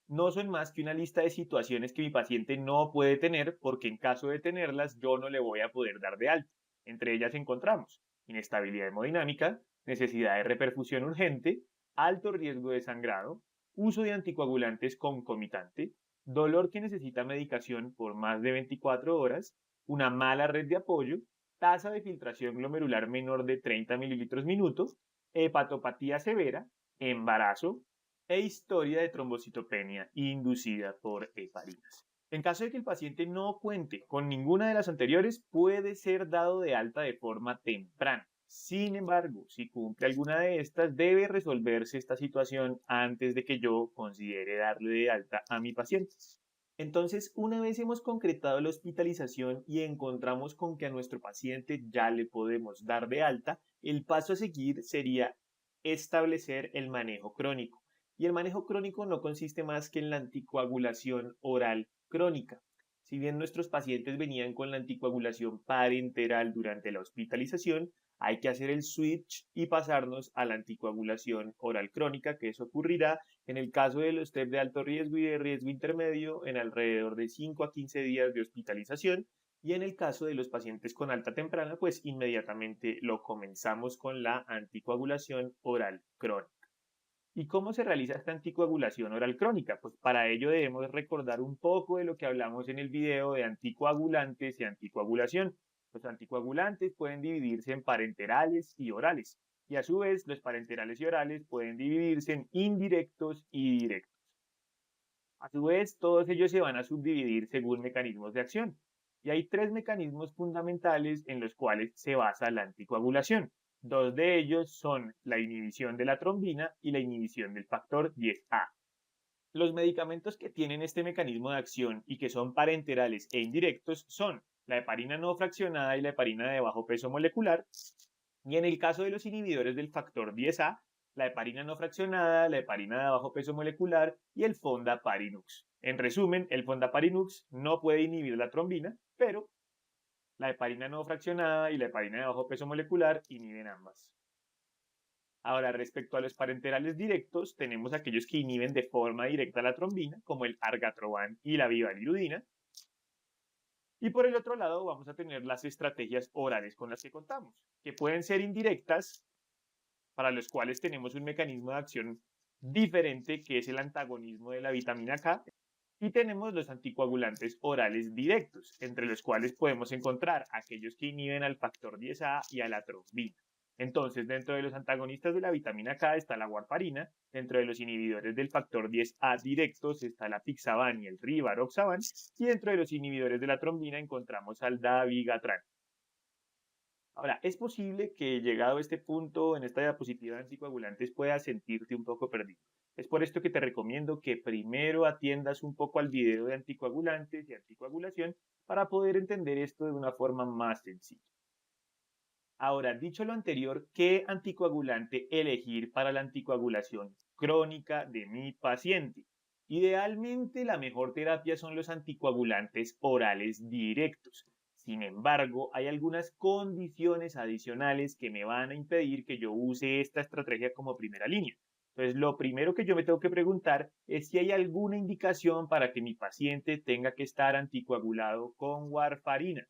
no son más que una lista de situaciones que mi paciente no puede tener porque en caso de tenerlas yo no le voy a poder dar de alta. Entre ellas encontramos inestabilidad hemodinámica, necesidad de reperfusión urgente, alto riesgo de sangrado, uso de anticoagulantes concomitante, dolor que necesita medicación por más de 24 horas, una mala red de apoyo, tasa de filtración glomerular menor de 30 mililitros minuto, hepatopatía severa, embarazo, e historia de trombocitopenia inducida por heparinas. En caso de que el paciente no cuente con ninguna de las anteriores, puede ser dado de alta de forma temprana. Sin embargo, si cumple alguna de estas, debe resolverse esta situación antes de que yo considere darle de alta a mi paciente. Entonces, una vez hemos concretado la hospitalización y encontramos con que a nuestro paciente ya le podemos dar de alta, el paso a seguir sería establecer el manejo crónico. Y el manejo crónico no consiste más que en la anticoagulación oral crónica. Si bien nuestros pacientes venían con la anticoagulación parenteral durante la hospitalización, hay que hacer el switch y pasarnos a la anticoagulación oral crónica, que eso ocurrirá en el caso de los TEP de alto riesgo y de riesgo intermedio en alrededor de 5 a 15 días de hospitalización. Y en el caso de los pacientes con alta temprana, pues inmediatamente lo comenzamos con la anticoagulación oral crónica. ¿Y cómo se realiza esta anticoagulación oral crónica? Pues para ello debemos recordar un poco de lo que hablamos en el video de anticoagulantes y anticoagulación. Los anticoagulantes pueden dividirse en parenterales y orales, y a su vez los parenterales y orales pueden dividirse en indirectos y directos. A su vez, todos ellos se van a subdividir según mecanismos de acción. Y hay tres mecanismos fundamentales en los cuales se basa la anticoagulación. Dos de ellos son la inhibición de la trombina y la inhibición del factor 10A. Los medicamentos que tienen este mecanismo de acción y que son parenterales e indirectos son la heparina no fraccionada y la heparina de bajo peso molecular. Y en el caso de los inhibidores del factor 10A, la heparina no fraccionada, la heparina de bajo peso molecular y el fondaparinux. En resumen, el fondaparinux no puede inhibir la trombina, pero la heparina no fraccionada y la heparina de bajo peso molecular inhiben ambas. Ahora, respecto a los parenterales directos, tenemos aquellos que inhiben de forma directa la trombina, como el argatroban y la vivalirudina. Y por el otro lado, vamos a tener las estrategias orales con las que contamos, que pueden ser indirectas, para los cuales tenemos un mecanismo de acción diferente, que es el antagonismo de la vitamina K, y tenemos los anticoagulantes orales directos, entre los cuales podemos encontrar aquellos que inhiben al factor 10A y a la trombina. Entonces, dentro de los antagonistas de la vitamina K está la warfarina, dentro de los inhibidores del factor 10A directos está la pixaban y el rivaroxaban, y dentro de los inhibidores de la trombina encontramos al dabigatran. Ahora, es posible que llegado a este punto en esta diapositiva de anticoagulantes puedas sentirte un poco perdido. Es por esto que te recomiendo que primero atiendas un poco al video de anticoagulantes y anticoagulación para poder entender esto de una forma más sencilla. Ahora, dicho lo anterior, ¿qué anticoagulante elegir para la anticoagulación crónica de mi paciente? Idealmente, la mejor terapia son los anticoagulantes orales directos. Sin embargo, hay algunas condiciones adicionales que me van a impedir que yo use esta estrategia como primera línea. Entonces, lo primero que yo me tengo que preguntar es si hay alguna indicación para que mi paciente tenga que estar anticoagulado con warfarina.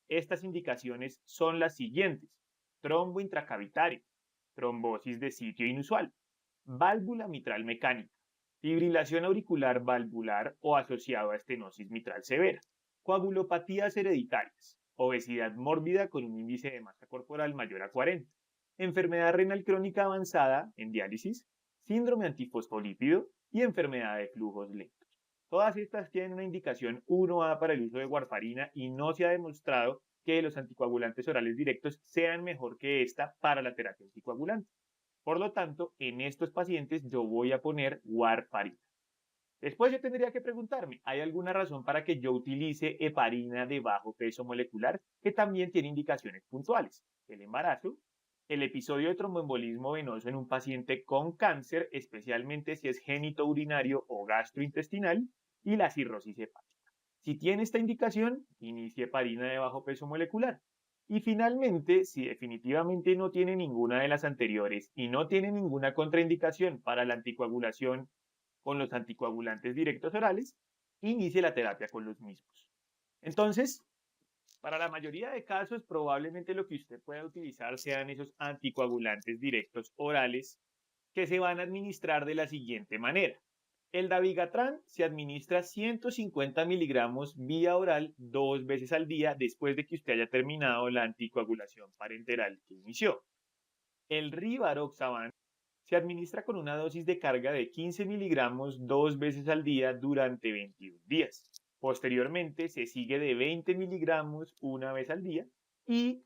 Estas indicaciones son las siguientes: trombo intracavitario, trombosis de sitio inusual, válvula mitral mecánica, fibrilación auricular valvular o asociado a estenosis mitral severa, coagulopatías hereditarias, obesidad mórbida con un índice de masa corporal mayor a 40, enfermedad renal crónica avanzada en diálisis, síndrome antifosfolípido y enfermedad de flujos lentos. Todas estas tienen una indicación 1A para el uso de warfarina y no se ha demostrado que los anticoagulantes orales directos sean mejor que esta para la terapia anticoagulante. Por lo tanto, en estos pacientes yo voy a poner warfarina. Después yo tendría que preguntarme, ¿hay alguna razón para que yo utilice heparina de bajo peso molecular que también tiene indicaciones puntuales? El embarazo, el episodio de tromboembolismo venoso en un paciente con cáncer, especialmente si es genitourinario o gastrointestinal, y la cirrosis hepática. Si tiene esta indicación, inicie heparina de bajo peso molecular. Y finalmente, si definitivamente no tiene ninguna de las anteriores y no tiene ninguna contraindicación para la anticoagulación con los anticoagulantes directos orales, inicie la terapia con los mismos. Entonces, para la mayoría de casos, probablemente lo que usted pueda utilizar sean esos anticoagulantes directos orales que se van a administrar de la siguiente manera. El dabigatran se administra 150 miligramos vía oral 2 veces al día después de que usted haya terminado la anticoagulación parenteral que inició. El rivaroxaban se administra con una dosis de carga de 15 miligramos 2 veces al día durante 21 días. Posteriormente se sigue de 20 miligramos una vez al día y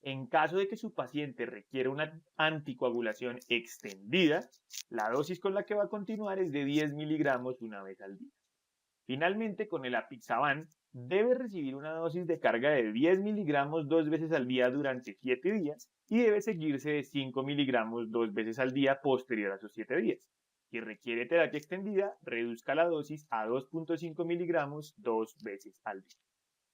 en caso de que su paciente requiera una anticoagulación extendida, la dosis con la que va a continuar es de 10 miligramos una vez al día. Finalmente, con el apixaban, debe recibir una dosis de carga de 10 miligramos 2 veces al día durante 7 días y debe seguirse de 5 miligramos 2 veces al día posterior a esos 7 días. Si requiere terapia extendida, reduzca la dosis a 2.5 miligramos 2 veces al día.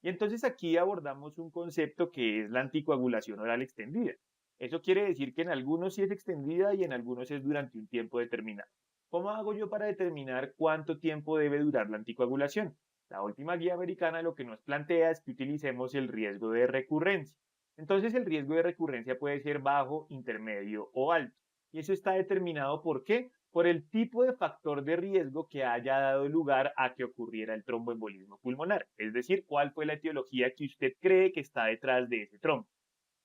Y entonces aquí abordamos un concepto que es la anticoagulación oral extendida. Eso quiere decir que en algunos sí es extendida y en algunos es durante un tiempo determinado. ¿Cómo hago yo para determinar cuánto tiempo debe durar la anticoagulación? La última guía americana lo que nos plantea es que utilicemos el riesgo de recurrencia. Entonces el riesgo de recurrencia puede ser bajo, intermedio o alto. Y eso está determinado ¿por qué? Por el tipo de factor de riesgo que haya dado lugar a que ocurriera el tromboembolismo pulmonar, es decir, cuál fue la etiología que usted cree que está detrás de ese trombo.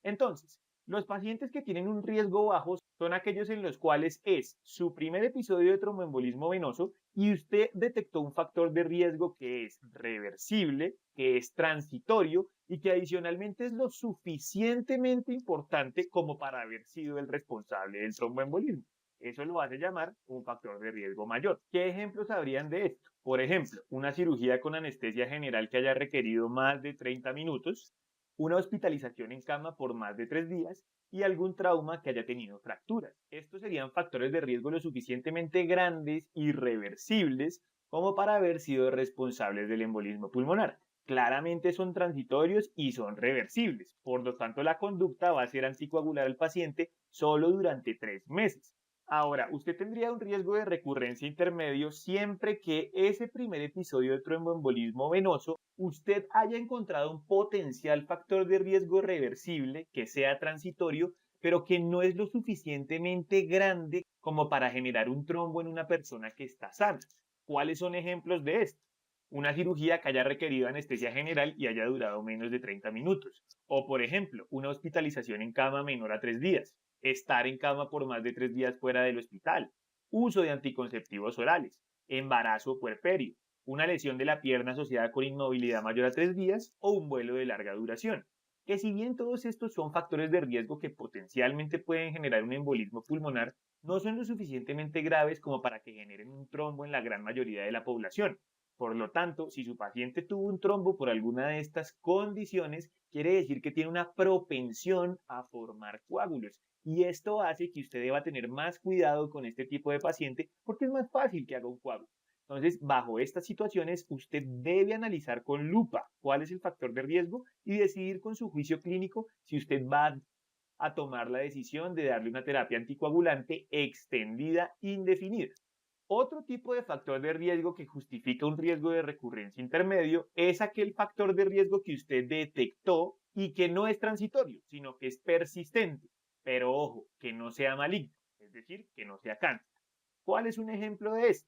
Entonces, los pacientes que tienen un riesgo bajo son aquellos en los cuales es su primer episodio de tromboembolismo venoso y usted detectó un factor de riesgo que es reversible, que es transitorio y que adicionalmente es lo suficientemente importante como para haber sido el responsable del tromboembolismo. Eso lo hace llamar un factor de riesgo mayor. ¿Qué ejemplos habrían de esto? Por ejemplo, una cirugía con anestesia general que haya requerido más de 30 minutos, una hospitalización en cama por más de 3 días y algún trauma que haya tenido fracturas. Estos serían factores de riesgo lo suficientemente grandes y reversibles como para haber sido responsables del embolismo pulmonar. Claramente son transitorios y son reversibles, por lo tanto la conducta va a ser anticoagular al paciente solo durante 3 meses. Ahora, usted tendría un riesgo de recurrencia intermedio siempre que ese primer episodio de tromboembolismo venoso usted haya encontrado un potencial factor de riesgo reversible que sea transitorio, pero que no es lo suficientemente grande como para generar un trombo en una persona que está sana. ¿Cuáles son ejemplos de esto? Una cirugía que haya requerido anestesia general y haya durado menos de 30 minutos. O, por ejemplo, una hospitalización en cama menor a 3 días. Estar en cama por más de 3 días fuera del hospital. Uso de anticonceptivos orales. Embarazo puerperio. Una lesión de la pierna asociada con inmovilidad mayor a 3 días o un vuelo de larga duración. Que si bien todos estos son factores de riesgo que potencialmente pueden generar un embolismo pulmonar, no son lo suficientemente graves como para que generen un trombo en la gran mayoría de la población. Por lo tanto, si su paciente tuvo un trombo por alguna de estas condiciones, quiere decir que tiene una propensión a formar coágulos. Y esto hace que usted deba tener más cuidado con este tipo de paciente porque es más fácil que haga un coágulo. Entonces, bajo estas situaciones, usted debe analizar con lupa cuál es el factor de riesgo y decidir con su juicio clínico si usted va a tomar la decisión de darle una terapia anticoagulante extendida indefinida. Otro tipo de factor de riesgo que justifica un riesgo de recurrencia intermedio es aquel factor de riesgo que usted detectó y que no es transitorio, sino que es persistente. Pero ojo, que no sea maligno, es decir, que no sea cáncer. ¿Cuál es un ejemplo de esto?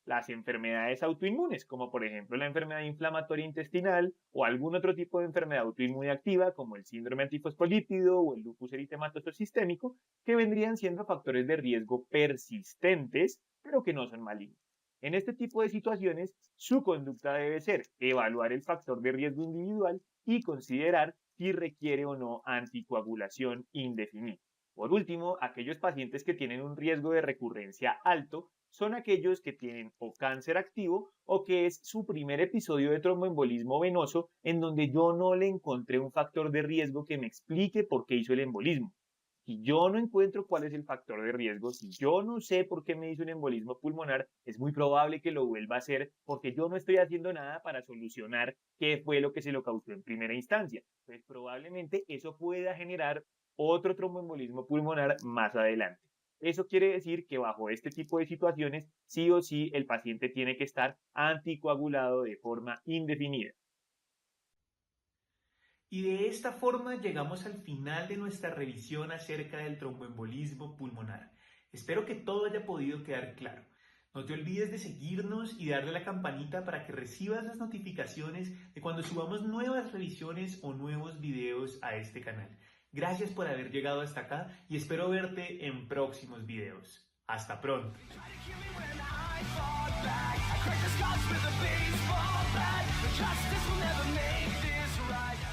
Las enfermedades autoinmunes, como por ejemplo la enfermedad inflamatoria intestinal o algún otro tipo de enfermedad autoinmune activa, como el síndrome antifosfolípido o el lupus eritematoso sistémico, que vendrían siendo factores de riesgo persistentes, pero que no son malignos. En este tipo de situaciones, su conducta debe ser evaluar el factor de riesgo individual y considerar si requiere o no anticoagulación indefinida. Por último, aquellos pacientes que tienen un riesgo de recurrencia alto son aquellos que tienen o cáncer activo o que es su primer episodio de tromboembolismo venoso en donde yo no le encontré un factor de riesgo que me explique por qué hizo el embolismo. Si yo no encuentro cuál es el factor de riesgo, si yo no sé por qué me hizo un embolismo pulmonar, es muy probable que lo vuelva a hacer porque yo no estoy haciendo nada para solucionar qué fue lo que se lo causó en primera instancia. Pues probablemente eso pueda generar otro tromboembolismo pulmonar más adelante. Eso quiere decir que bajo este tipo de situaciones, sí o sí, el paciente tiene que estar anticoagulado de forma indefinida. Y de esta forma llegamos al final de nuestra revisión acerca del tromboembolismo pulmonar. Espero que todo haya podido quedar claro. No te olvides de seguirnos y darle a la campanita para que recibas las notificaciones de cuando subamos nuevas revisiones o nuevos videos a este canal. Gracias por haber llegado hasta acá y espero verte en próximos videos. Hasta pronto. Justice will never make this right.